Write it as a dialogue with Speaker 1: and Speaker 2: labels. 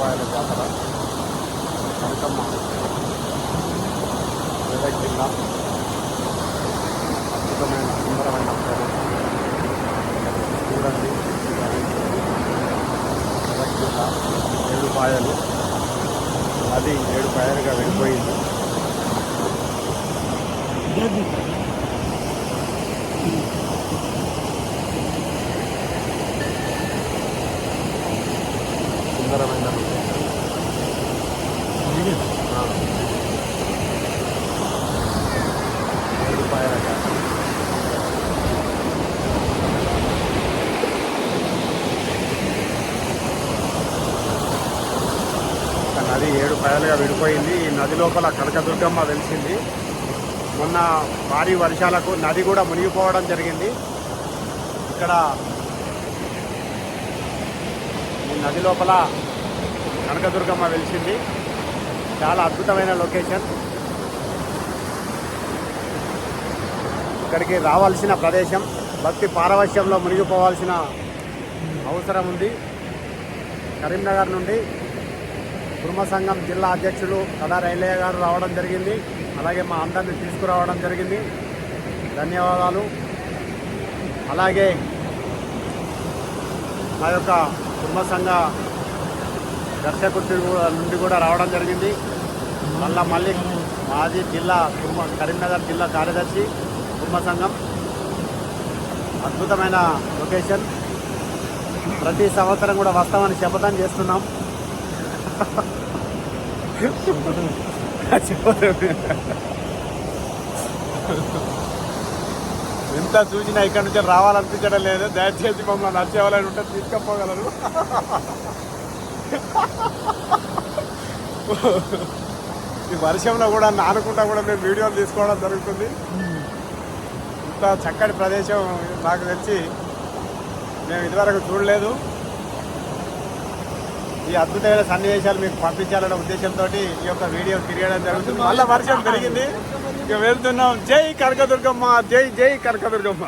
Speaker 1: ఏడుపాయల జాతర కనకమ్మ మెదక్ జిల్లా అద్భుతమైన సుందరమైన ప్రదేశం చూడండి. మెదక్ జిల్లా ఏడుపాయలు నది ఏడుపాయలుగా వెళ్ళిపోయింది. సుందరమైన ఏడుపాయల జాతర ఒక నది ఏడుపాయలుగా విడిపోయింది. ఈ నది లోపల కనకదుర్గమ్మ వెలిసింది. మొన్న భారీ వర్షాలకు నది కూడా మునిగిపోవడం జరిగింది. ఇక్కడ ఈ నది లోపల కనకదుర్గమ్మ వెలిసింది. చాలా అద్భుతమైన లొకేషన్. ఇక్కడికి రావాల్సిన ప్రదేశం, భక్తి పారవశ్యంలో మునిగిపోవాల్సిన అవసరం ఉంది. కరీంనగర్ నుండి కుర్మ సంఘం జిల్లా అధ్యక్షులు కడా రైలయ్య గారు రావడం జరిగింది. అలాగే మా అందరినీ తీసుకురావడం జరిగింది. ధన్యవాదాలు. అలాగే మా యొక్క కుర్మ సంఘ దర్శకుడి నుండి కూడా రావడం జరిగింది. మళ్ళీ మాజీ జిల్లా కరీంనగర్ జిల్లా కార్యదర్శి కుర్మ సంఘం. అద్భుతమైన లొకేషన్. ప్రతి సంవత్సరం కూడా వస్తామని శపథం చేస్తున్నాం. ఎంత చూసినా ఇక్కడి నుంచి రావాలనిపించడం లేదు. దయచేసి మమ్మల్ని నచ్చేవాళ్ళని ఉంటే తీసుకపోగలరు. ఈ వర్షంలో కూడా నానుకుంటా కూడా మేము వీడియోలు తీసుకోవడం జరుగుతుంది. ఇంత చక్కటి ప్రదేశం నాకు తెలిసి మేము ఇదివరకు చూడలేదు. ఈ అద్భుతమైన సన్నివేశాలు మీకు పంపించాలనే ఉద్దేశంతో ఈ యొక్క వీడియో తిరగడం జరుగుతుంది. మళ్ళీ వర్షం పెరిగింది. ఇక వెళ్తున్నాం. జై కనకదుర్గమ్మ, జై జై కనకదుర్గమ్మ.